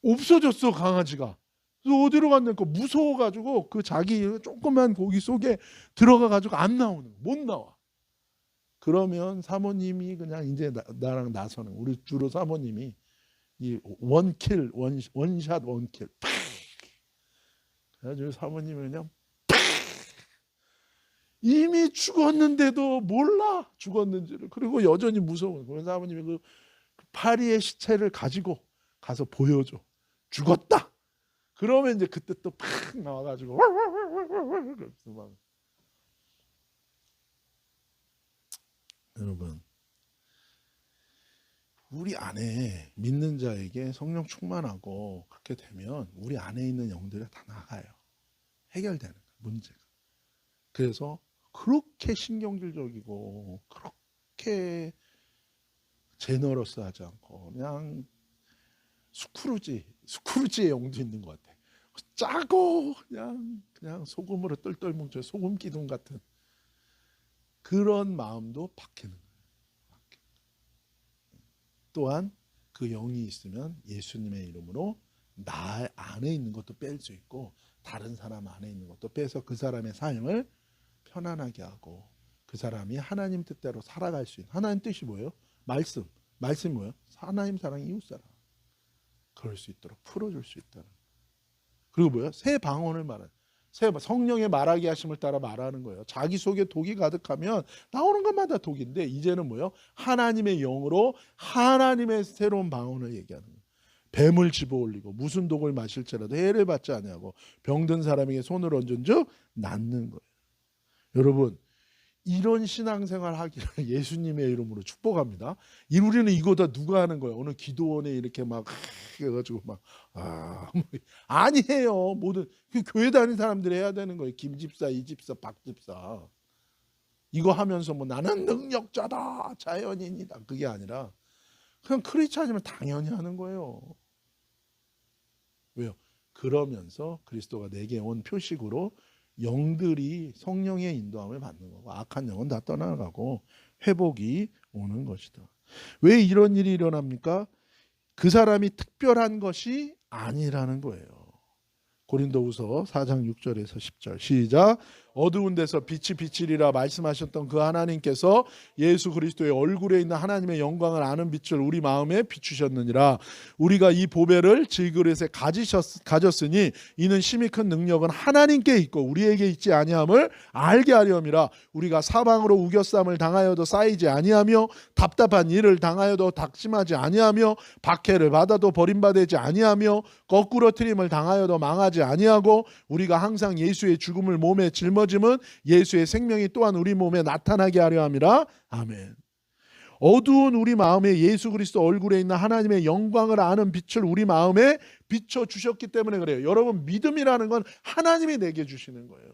없어졌어 강아지가. 그래서 어디로 갔냐니까 무서워가지고 그 자기 조그만 고기 속에 들어가가지고 안 나오는 거야. 못 나와. 그러면 사모님이 그냥 이제 나랑 나서는, 우리 주로 사모님이 이 원킬 원샷 원킬 그래가지고 사모님이 그냥 이미 죽었는데도 몰라 죽었는지를. 그리고 여전히 무서워. 그런 사모님이 그 파리의 시체를 가지고 가서 보여줘. 죽었다. 그러면 이제 그때 또 팍 나와가지고 막. 여러분 우리 안에 믿는 자에게 성령 충만하고 그렇게 되면 우리 안에 있는 영들이 다 나가요. 해결되는 거예요, 문제가. 그래서 그렇게 신경질적이고 그렇게 제너러스하지 않고 그냥 스크루지의 영도 있는 것 같아. 짜고 그냥 소금으로 똘똘 뭉쳐 소금 기둥 같은 그런 마음도 바뀌는 거예요. 또한 그 영이 있으면 예수님의 이름으로 나 안에 있는 것도 뺄 수 있고 다른 사람 안에 있는 것도 빼서 그 사람의 삶을 편안하게 하고 그 사람이 하나님 뜻대로 살아갈 수 있는, 하나님 뜻이 뭐예요? 말씀이 뭐예요? 하나님 사랑 이웃사랑. 그럴 수 있도록 풀어줄 수 있다는. 그리고 뭐예요? 새 방언을 말하는, 성령의 말하게 하심을 따라 말하는 거예요. 자기 속에 독이 가득하면 나오는 것마다 독인데 이제는 뭐예요? 하나님의 영으로 하나님의 새로운 방언을 얘기하는 거예요. 뱀을 집어올리고 무슨 독을 마실지라도 해를 받지 아니하고 병든 사람에게 손을 얹은즉 낫는 거예요. 여러분 이런 신앙생활 하기를 예수님의 이름으로 축복합니다. 우리는 이거 다 누가 하는 거예요? 어느 기도원에 이렇게 막 해가지고 막 아니에요. 모든 교회 다니는 사람들이 해야 되는 거예요. 김집사, 이집사, 박집사. 이거 하면서 뭐 나는 능력자다, 자연인이다. 그게 아니라 그냥 크리스찬이면 당연히 하는 거예요. 왜요? 그러면서 그리스도가 내게 온 표식으로 영들이 성령의 인도함을 받는 거고 악한 영은 다 떠나가고 회복이 오는 것이다. 왜 이런 일이 일어납니까? 그 사람이 특별한 것이 아니라는 거예요. 고린도후서 4장 6절에서 10절 시작. 어두운 데서 빛이 비치리라 말씀하셨던 그 하나님께서 예수 그리스도의 얼굴에 있는 하나님의 영광을 아는 빛을 우리 마음에 비추셨느니라. 우리가 이 보배를 질그릇에 가졌으니 이는 심히 큰 능력은 하나님께 있고 우리에게 있지 아니함을 알게 하려함이라. 우리가 사방으로 우겨쌈을 당하여도 쌓이지 아니하며 답답한 일을 당하여도 낙심하지 아니하며 박해를 받아도 버림받지 아니하며 거꾸로 트림을 당하여도 망하지 아니하고 우리가 항상 예수의 죽음을 몸에 짊어짐은 예수의 생명이 또한 우리 몸에 나타나게 하려 함이라. 아멘. 어두운 우리 마음에 예수 그리스도 얼굴에 있는 하나님의 영광을 아는 빛을 우리 마음에 비춰주셨기 때문에 그래요. 여러분, 믿음이라는 건 하나님이 내게 주시는 거예요.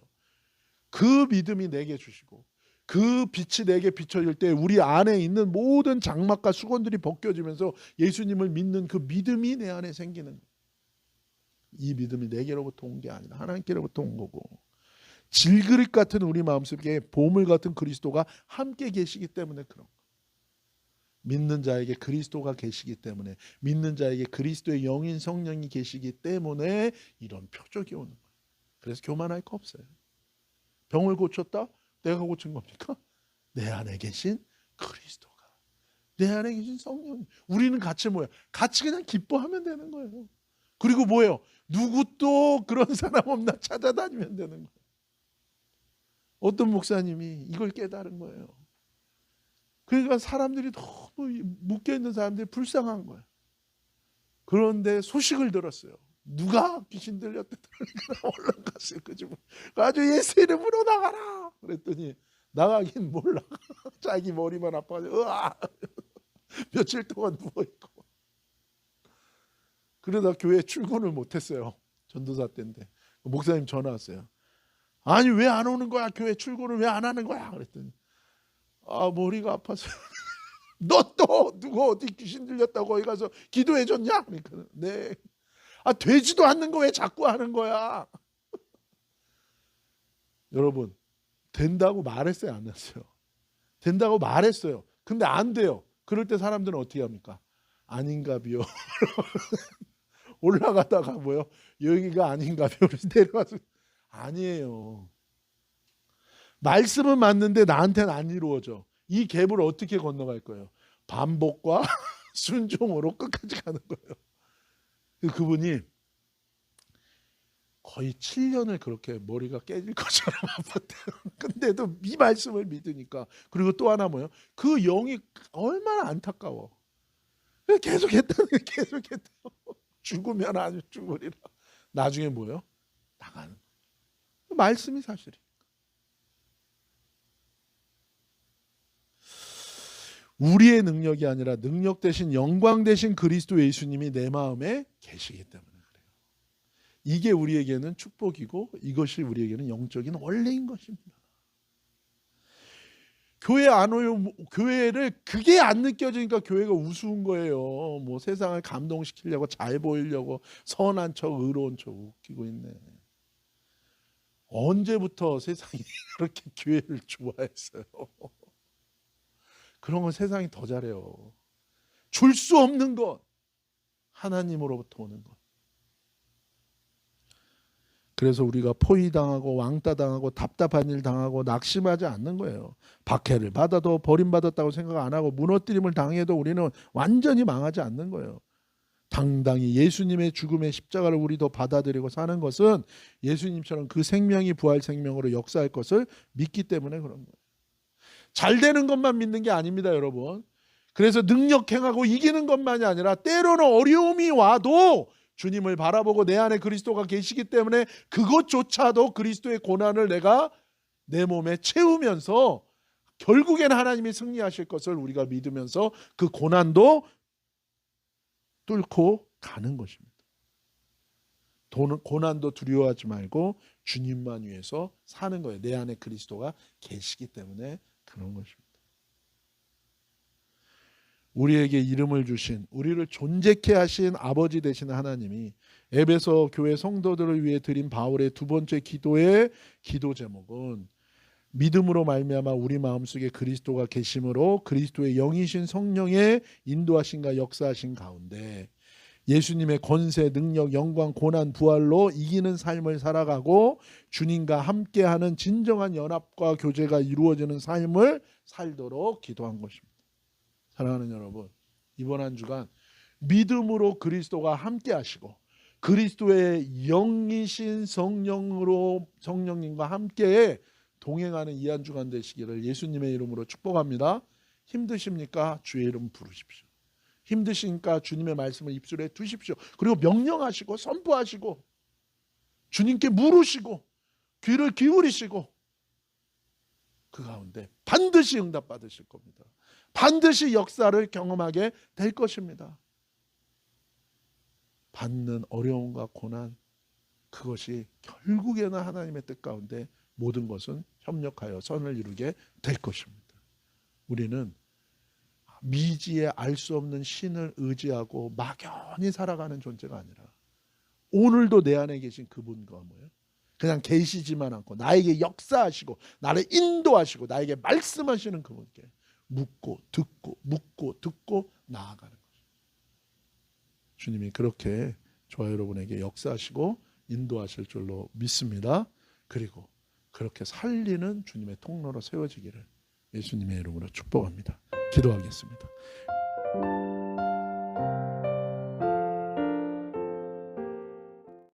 그 믿음이 내게 주시고 그 빛이 내게 비춰질 때 우리 안에 있는 모든 장막과 수건들이 벗겨지면서 예수님을 믿는 그 믿음이 내 안에 생기는 거예요. 이 믿음이 내게로부터 온 게 아니라 하나님께로부터 온 거고, 질그릇 같은 우리 마음속에 보물 같은 그리스도가 함께 계시기 때문에 그런 거예요. 믿는 자에게 그리스도가 계시기 때문에, 믿는 자에게 그리스도의 영인 성령이 계시기 때문에 이런 표적이 오는 거예요. 그래서 교만할 거 없어요. 병을 고쳤다? 내가 고친 겁니까? 내 안에 계신 그리스도가, 내 안에 계신 성령이, 우리는 같이 뭐예요? 같이 그냥 기뻐하면 되는 거예요. 그리고 뭐예요? 누구 또 그런 사람 없나 찾아다니면 되는 거예요. 어떤 목사님이 이걸 깨달은 거예요. 그러니까 사람들이 너무 묶여있는 사람들이 불쌍한 거예요. 그런데 소식을 들었어요. 누가 귀신 들렸대. 얼른 갔어요. 그 집을 가지고 예수 이름으로 나가라 그랬더니 나가긴 몰라. 자기 머리만 아파가지고 며칠 동안 누워있고, 그러다 교회 출근을 못했어요. 전도사 때인데 목사님 전화 왔어요. 아니 왜 안 오는 거야? 교회 출근을 왜 안 하는 거야? 그랬더니 머리가 아파서. 너 또 누가 어디 귀신 들렸다고 거기 가서 기도해 줬냐? 그러니까 네. 되지도 않는 거 왜 자꾸 하는 거야? 여러분, 된다고 말했어요, 안 했어요? 된다고 말했어요. 근데 안 돼요. 그럴 때 사람들은 어떻게 합니까? 아닌가비요. 올라가다가 뭐요? 여기가 아닌가비요. 내려가서 아니에요. 말씀은 맞는데 나한테는 안 이루어져. 이 갭을 어떻게 건너갈 거예요? 반복과 순종으로 끝까지 가는 거예요. 그분이 거의 7년을 그렇게 머리가 깨질 것처럼 아팠대요. 근데도 이 말씀을 믿으니까. 그리고 또 하나 뭐예요? 그 영이 얼마나 안타까워. 계속했다는 게 계속했다. 죽으면 아주 죽으리라. 나중에 뭐예요? 나가는 거예요. 말씀이 사실이에요. 우리의 능력이 아니라 능력 대신 영광 대신 그리스도 예수님이 내 마음에 계시기 때문에 그래요. 이게 우리에게는 축복이고 이것이 우리에게는 영적인 원리인 것입니다. 교회 안 오요. 교회를 그게 안 느껴지니까 교회가 우스운 거예요. 뭐 세상을 감동시키려고, 잘 보이려고 선한 척 의로운 척 웃기고 있네. 언제부터 세상이 그렇게 교회를 좋아했어요? 그런 건 세상이 더 잘해요. 줄 수 없는 것, 하나님으로부터 오는 것. 그래서 우리가 포위당하고 왕따당하고 답답한 일 당하고 낙심하지 않는 거예요. 박해를 받아도 버림받았다고 생각 안 하고 무너뜨림을 당해도 우리는 완전히 망하지 않는 거예요. 당당히 예수님의 죽음의 십자가를 우리도 받아들이고 사는 것은 예수님처럼 그 생명이 부활 생명으로 역사할 것을 믿기 때문에 그런 거예요. 잘 되는 것만 믿는 게 아닙니다, 여러분. 그래서 능력 행하고 이기는 것만이 아니라 때로는 어려움이 와도 주님을 바라보고 내 안에 그리스도가 계시기 때문에 그것조차도 그리스도의 고난을 내가 내 몸에 채우면서 결국에는 하나님이 승리하실 것을 우리가 믿으면서 그 고난도 뚫고 가는 것입니다. 고난도 두려워하지 말고 주님만 위해서 사는 거예요. 내 안에 그리스도가 계시기 때문에 그런 것입니다. 우리에게 이름을 주신, 우리를 존재케 하신 아버지 되시는 하나님이 에베소 교회 성도들을 위해 드린 바울의 두 번째 기도의 기도 제목은 믿음으로 말미암아 우리 마음속에 그리스도가 계심으로 그리스도의 영이신 성령의 인도하심과 역사하신 가운데 예수님의 권세, 능력, 영광, 고난, 부활로 이기는 삶을 살아가고 주님과 함께하는 진정한 연합과 교제가 이루어지는 삶을 살도록 기도한 것입니다. 사랑하는 여러분, 이번 한 주간 믿음으로 그리스도가 함께하시고 그리스도의 영이신 성령님과 함께 동행하는 이 한 주간 되시기를 예수님의 이름으로 축복합니다. 힘드십니까? 주의 이름 부르십시오. 힘드시니까 주님의 말씀을 입술에 두십시오. 그리고 명령하시고 선포하시고 주님께 물으시고 귀를 기울이시고 그 가운데 반드시 응답받으실 겁니다. 반드시 역사를 경험하게 될 것입니다. 받는 어려움과 고난, 그것이 결국에는 하나님의 뜻 가운데 모든 것은 협력하여 선을 이루게 될 것입니다. 우리는 미지에 알 수 없는 신을 의지하고 막연히 살아가는 존재가 아니라 오늘도 내 안에 계신 그분과 뭐예요? 그냥 계시지만 않고 나에게 역사하시고 나를 인도하시고 나에게 말씀하시는 그분께 묻고 듣고 나아가는 거죠. 주님이 그렇게 저와 여러분에게 역사하시고 인도하실 줄로 믿습니다. 그리고 그렇게 살리는 주님의 통로로 세워지기를 예수님의 이름으로 축복합니다. 기도하겠습니다.